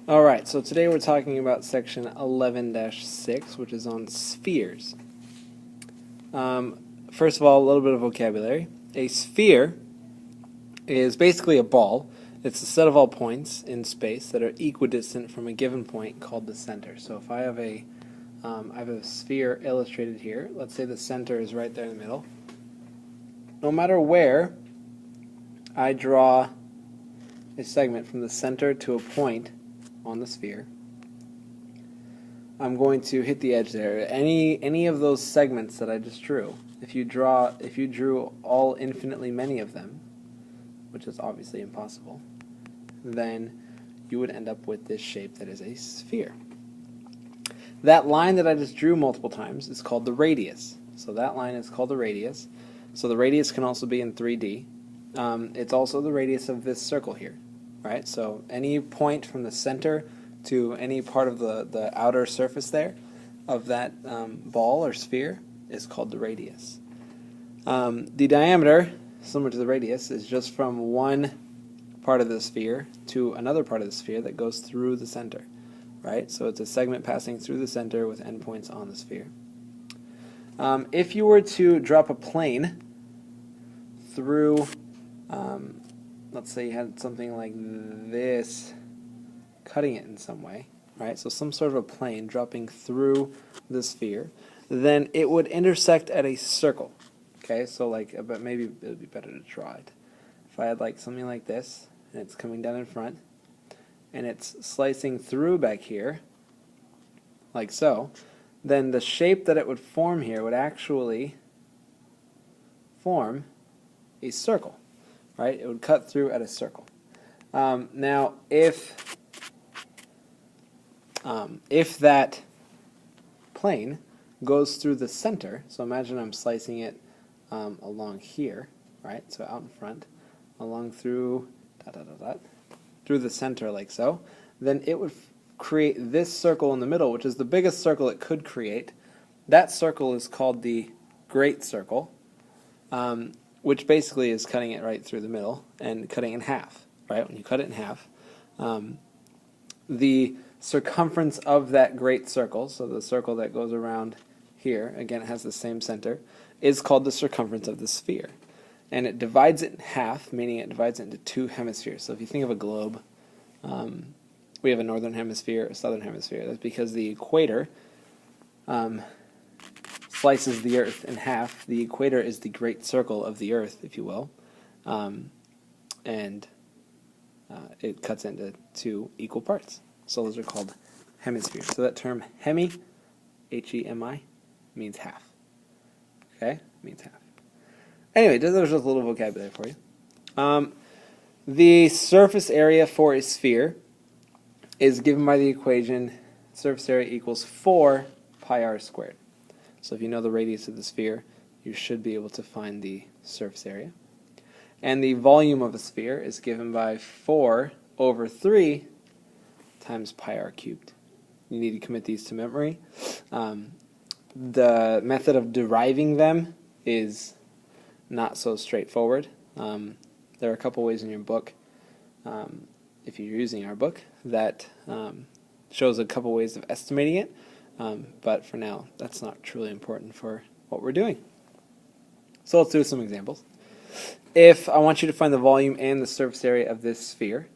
Alright, so today we're talking about section 11-6, which is on spheres. First of all, a little bit of vocabulary. A sphere is basically a ball. It's a set of all points in space that are equidistant from a given point called the center. So if I have a sphere illustrated here. Let's say the center is right there in the middle. No matter where I draw a segment from the center to a point on the sphere, I'm going to hit the edge there. Any of those segments that I just drew, if you drew all infinitely many of them, which is obviously impossible, then you would end up with this shape that is a sphere. That line that I just drew multiple times is called the radius. So that line is called the radius. So the radius can also be in 3D. It's also the radius of this circle here, right? So any point from the center to any part of the outer surface there of that ball or sphere is called the radius. The diameter, similar to the radius, is just from one part of the sphere to another part of the sphere that goes through the center, right? So it's a segment passing through the center with endpoints on the sphere. If you were to drop a plane through, let's say you had something like this, cutting it in some way, right? So some sort of a plane dropping through the sphere, then it would intersect at a circle. Okay, so but maybe it would be better to draw it. If I had like something like this, and it's coming down in front, and it's slicing through back here, like so, then the shape that it would form here would actually form a circle, right? It would cut through at a circle. Now, if that plane goes through the center, so imagine I'm slicing it along here, right? So out in front, along through through the center like so, then it would create this circle in the middle, which is the biggest circle it could create. That circle is called the great circle, which basically is cutting it right through the middle and cutting it in half, right? When you cut it in half, the circumference of that great circle, so the circle that goes around here, again it has the same center, is called the circumference of the sphere. And it divides it in half, meaning it divides it into two hemispheres. So if you think of a globe, we have a northern hemisphere, a southern hemisphere. That's because the equator slices the Earth in half. The equator is the great circle of the Earth, if you will, and it cuts into two equal parts. So those are called hemispheres. So that term hemi, H-E-M-I, means half. Okay? Means half. Anyway, there's just a little vocabulary for you. The surface area for a sphere is given by the equation surface area equals 4 pi r squared. So if you know the radius of the sphere, you should be able to find the surface area. And the volume of a sphere is given by 4 over 3 times pi r cubed. You need to commit these to memory. The method of deriving them is not so straightforward. There are a couple ways in your book, if you're using our book, that shows a couple ways of estimating it, but for now that's not truly important for what we're doing. So let's do some examples. If I want you to find the volume and the surface area of this sphere,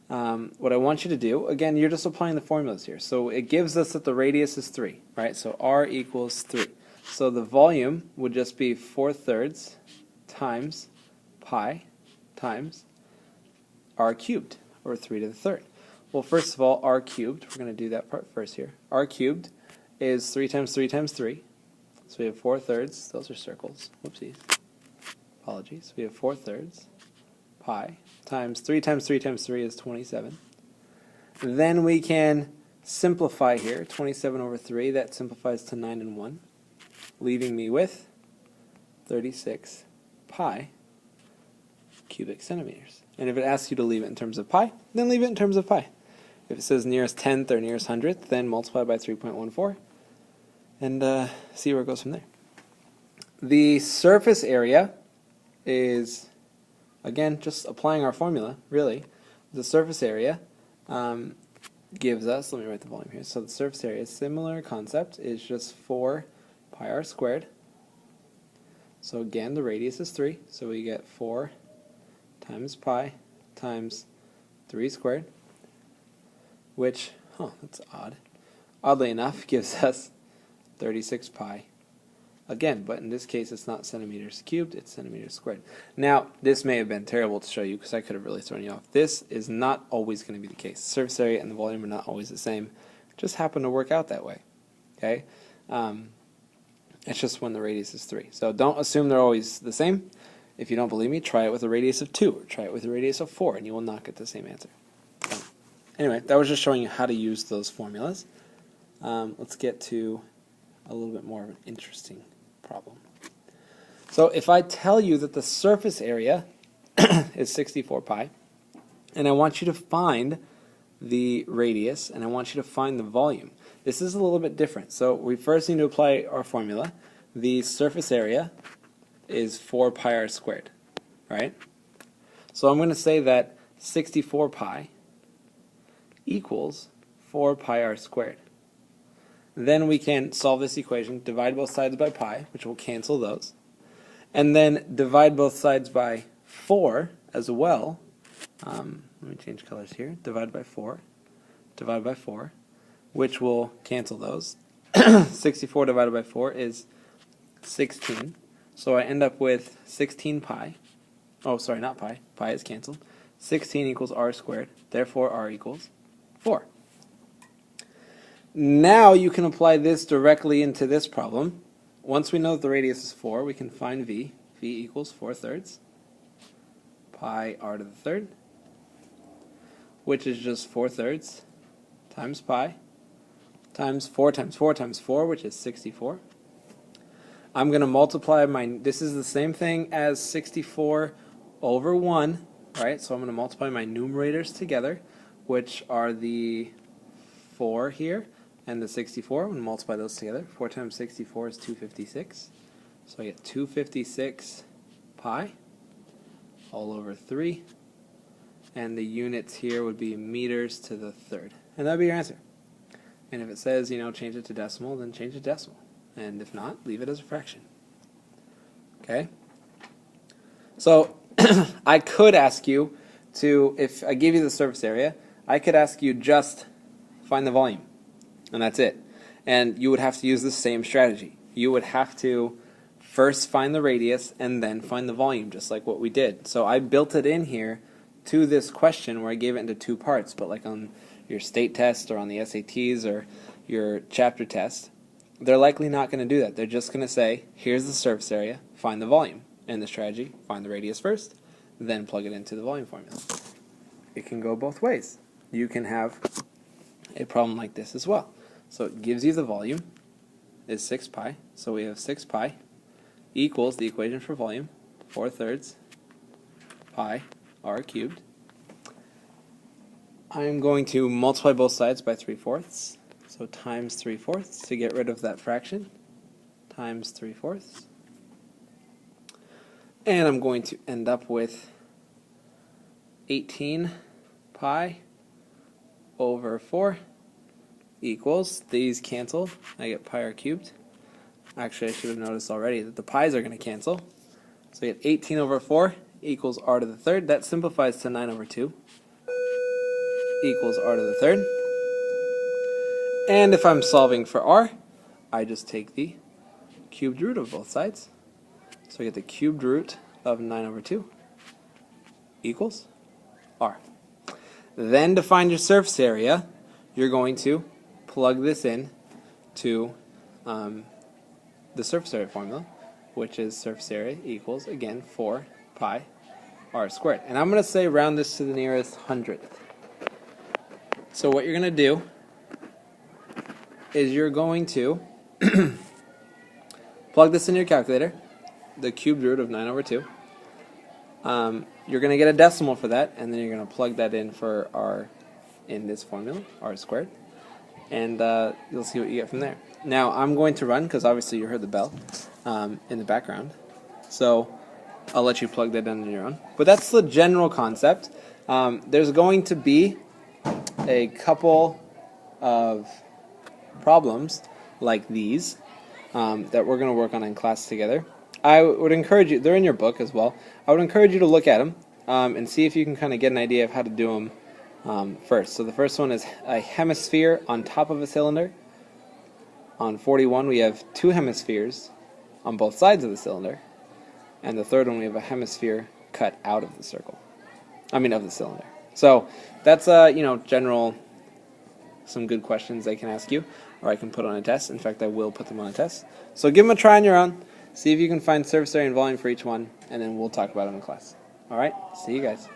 what I want you to do, again, you're just applying the formulas here. So it gives us that the radius is 3, right? So r equals 3. So the volume would just be 4/3 times pi times r cubed, or 3 to the third. Well, first of all, r cubed, we're going to do that part first here. R cubed is 3 times 3 times 3. So we have 4/3, those are circles, whoopsies, apologies. We have 4/3 pi times 3 times 3 times 3 is 27. Then we can simplify here, 27 over 3, that simplifies to 9 and 1, leaving me with 36 pi cubic centimeters. And if it asks you to leave it in terms of pi, then leave it in terms of pi. If it says nearest tenth or nearest hundredth, then multiply by 3.14 and see where it goes from there. The surface area is, again, just applying our formula, really. The surface area gives us, let me write the volume here, so the surface area, similar concept, is just 4 pi r squared. So again, the radius is 3, so we get 4 times pi times 3 squared, which, that's odd. Oddly enough, gives us 36 pi. Again, but in this case, it's not centimeters cubed, it's centimeters squared. Now, this may have been terrible to show you because I could have really thrown you off. This is not always going to be the case. The surface area and the volume are not always the same. It just happen to work out that way. Okay? It's just when the radius is 3. So don't assume they're always the same. If you don't believe me, try it with a radius of 2 or try it with a radius of 4 and you will not get the same answer. So, anyway, that was just showing you how to use those formulas. Let's get to a little bit more of an interesting problem. So if I tell you that the surface area is 64 pi, and I want you to find the radius, and I want you to find the volume. This is a little bit different. So we first need to apply our formula. The surface area is 4 pi r squared, right? So I'm going to say that 64 pi equals 4 pi r squared. Then we can solve this equation, divide both sides by pi, which will cancel those, and then divide both sides by 4 as well. Let me change colors here. Divide by 4, which will cancel those. 64 divided by 4 is 16. So I end up with 16 pi. Oh, sorry, not pi. Pi is canceled. 16 equals r squared. Therefore, r equals 4. Now you can apply this directly into this problem. Once we know that the radius is 4, we can find v. v equals 4/3 pi r to the third, which is just 4/3 times pi times 4 times 4 times 4, which is 64. I'm going to multiply this is the same thing as 64 over 1, right? So I'm going to multiply my numerators together, which are the 4 here and the 64. I'm going to multiply those together. 4 times 64 is 256. So I get 256 pi all over 3. And the units here would be meters to the third. And that would be your answer. And if it says, change it to decimal, then change it to decimal. And if not, leave it as a fraction. Okay? So I could ask you to, if I give you the surface area, I could ask you just find the volume. And that's it. And you would have to use the same strategy. You would have to first find the radius and then find the volume, just like what we did. So I built it in here to this question where I gave it into 2 parts, but like on your state test or on the SATs or your chapter test, they're likely not going to do that. They're just going to say, here's the surface area, find the volume. And the strategy, find the radius first, then plug it into the volume formula. It can go both ways. You can have a problem like this as well. So it gives you the volume is 6 pi, so we have 6 pi equals the equation for volume, 4/3 pi r cubed. I'm going to multiply both sides by 3/4, so times 3/4 to get rid of that fraction, times 3/4. And I'm going to end up with 18 pi over 4 equals, these cancel, I get pi r cubed. Actually, I should have noticed already that the pi's are going to cancel. So I get 18 over 4 equals r to the third. That simplifies to 9 over 2 equals r to the third. And if I'm solving for r, I just take the cubed root of both sides. So I get the cubed root of 9 over 2 equals r. Then to find your surface area, you're going to plug this in to the surface area formula, which is surface area equals, again, 4 pi r squared. And I'm going to say round this to the nearest hundredth. So what you're going to do is you're going to plug this in your calculator, the cubed root of 9 over 2. You're going to get a decimal for that, and then you're going to plug that in for r in this formula, r squared. And you'll see what you get from there. Now, I'm going to run, because obviously you heard the bell in the background. So I'll let you plug that in on your own. But that's the general concept. There's going to be a couple of problems like these that we're going to work on in class together. I would encourage you, they're in your book as well, I would encourage you to look at them and see if you can kind of get an idea of how to do them first. So the first one is a hemisphere on top of a cylinder. On 41 we have two hemispheres on both sides of the cylinder. And the third one we have a hemisphere cut out of the of the cylinder. So that's general, some good questions I can ask you, or I can put on a test. In fact, I will put them on a test. So give them a try on your own. See if you can find surface area and volume for each one, and then we'll talk about them in class. All right? See you guys.